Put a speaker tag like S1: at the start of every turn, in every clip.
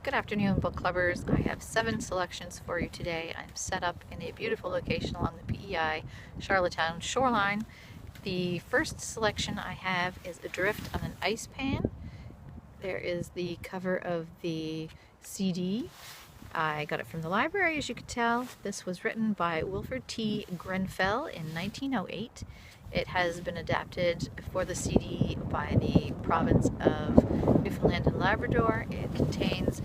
S1: Good afternoon, book clubbers. I have 7 selections for you today. I'm set up in a beautiful location along the PEI Charlottetown shoreline. The first selection I have is Adrift on an Ice Pan. There is the cover of the CD. I got it from the library, as you could tell. This was written by Wilfred T. Grenfell in 1908. It has been adapted for the CD by the province of Newfoundland and Labrador. It contains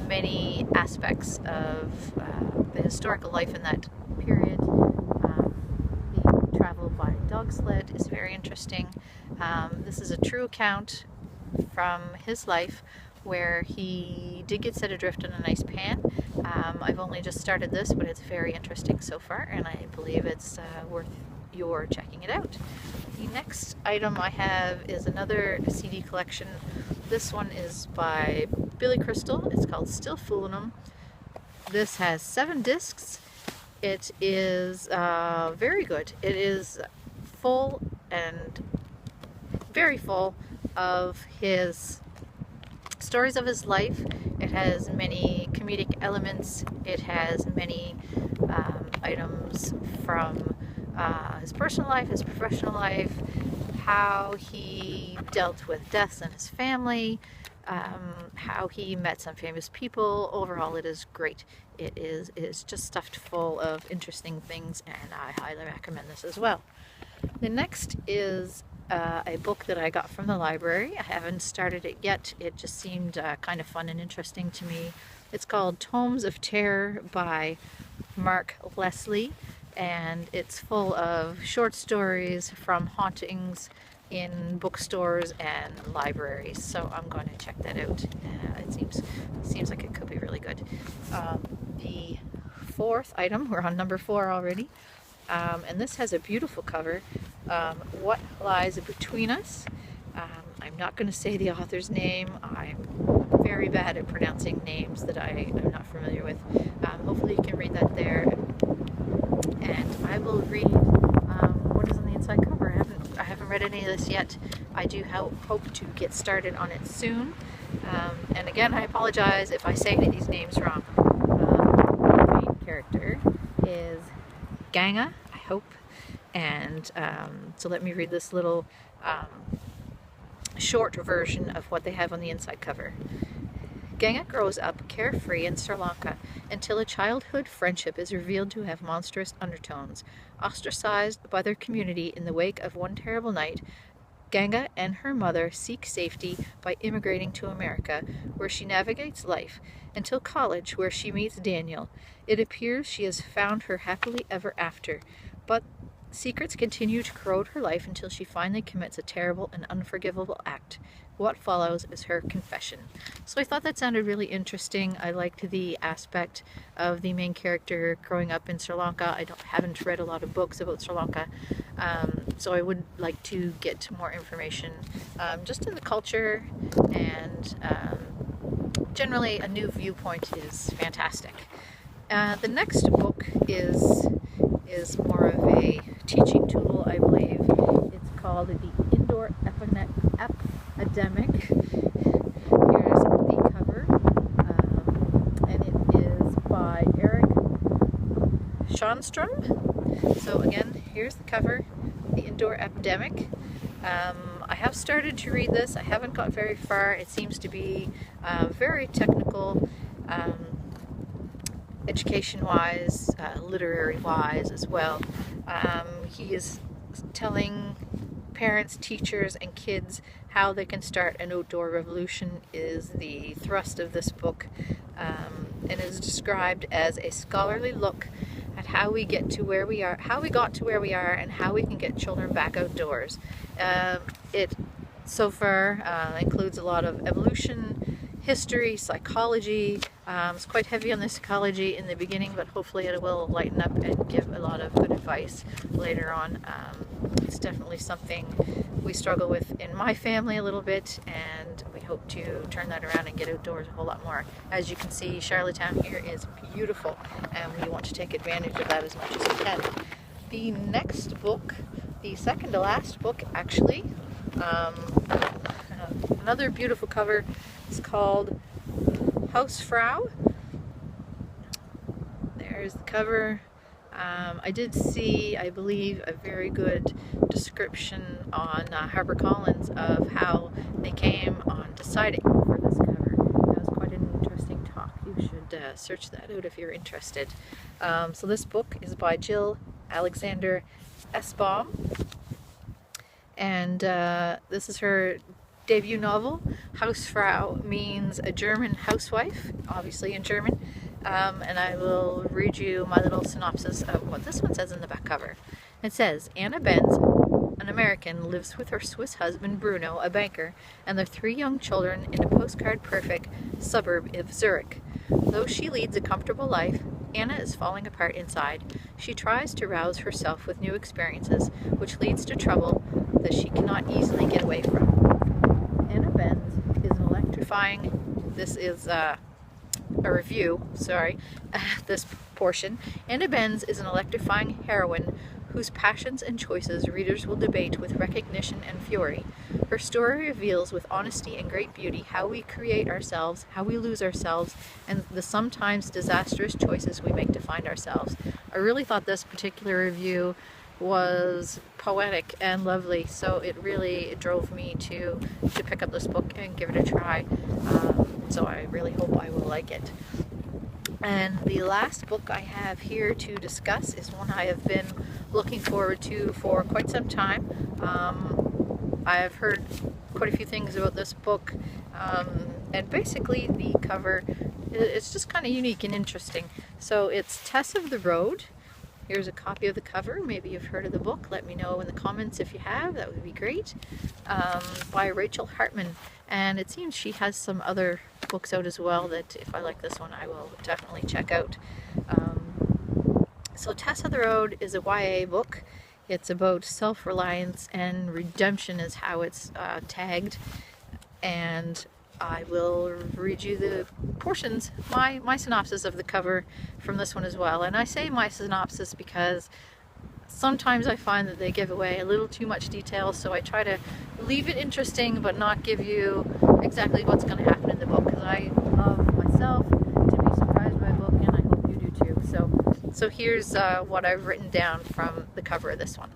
S1: many aspects of the historical life in that period. The travel by dog sled is very interesting. This is a true account from his life where he did get set adrift in an ice pan. I've only just started this, but it's very interesting so far, and I believe it's worth your checking it out. The next item I have is another CD collection. This one is by Billy Crystal. It's called Still Foolin' 'Em. This has 7 discs. It is very good. It is full and very full of his stories of his life. It has many comedic elements. It has many items from his personal life, his professional life, how he dealt with deaths in his family, how he met some famous people. Overall, it is great. It is just stuffed full of interesting things, and I highly recommend this as well. The next is a book that I got from the library. I haven't started it yet. It just seemed kind of fun and interesting to me. It's called Tomes of Terror by Mark Leslie, and it's full of short stories from hauntings in bookstores and libraries. So I'm going to check that out. It seems like it could be really good. The fourth item, we're on number 4 already, and this has a beautiful cover. What Lies Between Us. I'm not going to say the author's name. I'm very bad at pronouncing names that I am not familiar with. Hopefully you can read that there. And I will read what is on the inside cover. I haven't read any of this yet. I do hope to get started on it soon. And again, I apologize if I say any of these names wrong. The main character is Ganga, I hope. And so let me read this little short version of what they have on the inside cover. Ganga grows up carefree in Sri Lanka until a childhood friendship is revealed to have monstrous undertones. Ostracized by their community in the wake of one terrible night, Ganga and her mother seek safety by immigrating to America, where she navigates life, until college, where she meets Daniel. It appears she has found her happily ever after, but secrets continue to corrode her life until she finally commits a terrible and unforgivable act. What follows is her confession. So I thought that sounded really interesting. I liked the aspect of the main character growing up in Sri Lanka. I haven't read a lot of books about Sri Lanka, so I would like to get more information just in the culture, and generally a new viewpoint is fantastic. The next book is more of a teaching tool, I believe. It's called The Indoor Epidemic. Here's the cover, and it is by Eric Schonstrom. So again, here's the cover, The Indoor Epidemic. I have started to read this. I haven't got very far. It seems to be very technical, education-wise, literary-wise as well. He is telling parents, teachers, and kids how they can start an outdoor revolution is the thrust of this book, and is described as a scholarly look at how we get to where we are, how we got to where we are, and how we can get children back outdoors. It so far includes a lot of evolution, history, psychology. It's quite heavy on the psychology in the beginning, but hopefully it will lighten up and give a lot of good advice later on. It's definitely something we struggle with in my family a little bit, and we hope to turn that around and get outdoors a whole lot more. As you can see, Charlottetown here is beautiful, and we want to take advantage of that as much as we can. The next book, the second to last book actually, another beautiful cover. It's called Hausfrau. There's the cover. I did see, I believe, a very good description on HarperCollins of how they came on deciding for this cover. That was quite an interesting talk. You should search that out if you're interested. So this book is by Jill Alexander Essbaum, and this is her debut novel. Hausfrau means a German housewife, obviously in German. And I will read you my little synopsis of what this one says in the back cover. It says, Anna Benz, an American, lives with her Swiss husband Bruno, a banker, and their 3 young children in a postcard-perfect suburb of Zurich. Though she leads a comfortable life, Anna is falling apart inside. She tries to rouse herself with new experiences, which leads to trouble that she cannot easily get away from. Anna Benz is an electrifying... This is... a review, this portion. Anna Benz is an electrifying heroine whose passions and choices readers will debate with recognition and fury. Her story reveals with honesty and great beauty how we create ourselves, how we lose ourselves, and the sometimes disastrous choices we make to find ourselves. I really thought this particular review was poetic and lovely, so it really drove me to pick up this book and give it a try. So I really hope I will like it. And the last book I have here to discuss is one I have been looking forward to for quite some time. I have heard quite a few things about this book, and basically the cover, it's just kind of unique and interesting. So it's Tess of the Road. Here's a copy of the cover. Maybe you've heard of the book. Let me know in the comments if you have. That would be great. By Rachel Hartman. And it seems she has some other books out as well that if I like this one, I will definitely check out. So Tess of the Road is a YA book. It's about self-reliance and redemption is how it's tagged. And I will read you the portions, my synopsis of the cover from this one as well. And I say my synopsis because sometimes I find that they give away a little too much detail, so I try to leave it interesting but not give you exactly what's going to happen in the book, because I love myself to be surprised by a book, and I hope you do too. So here's what I've written down from the cover of this one.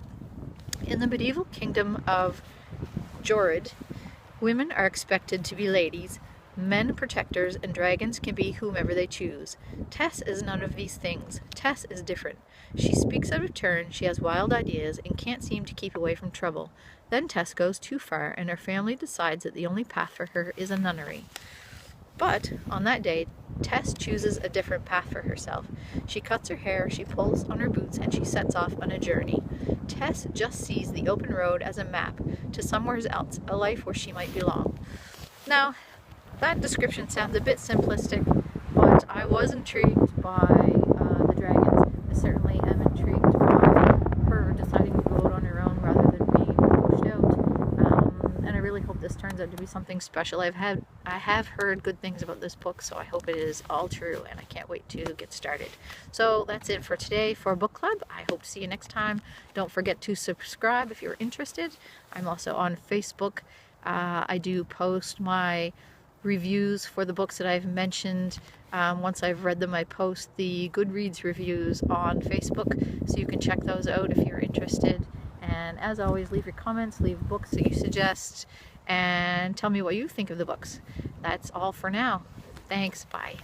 S1: In the medieval kingdom of Jorid, women are expected to be ladies, men protectors, and dragons can be whomever they choose. Tess is none of these things. Tess is different. She speaks out of turn, she has wild ideas, and can't seem to keep away from trouble. Then Tess goes too far, and her family decides that the only path for her is a nunnery. But on that day, Tess chooses a different path for herself. She cuts her hair, she pulls on her boots, and she sets off on a journey. Tess just sees the open road as a map to somewhere else, a life where she might belong. Now, that description sounds a bit simplistic, but I was intrigued by the dragons. I certainly am intrigued by her deciding to go out on her own rather than being pushed out. And I really hope this turns out to be something special. I have heard good things about this book, so I hope it is all true, and I can't wait to get started. So that's it for today for Book Club. I hope to see you next time. Don't forget to subscribe if you're interested. I'm also on Facebook. I do post my reviews for the books that I've mentioned. Once I've read them, I post the Goodreads reviews on Facebook, so you can check those out if you're interested. And as always, leave your comments, leave books that you suggest, and tell me what you think of the books. That's all for now. Thanks, bye.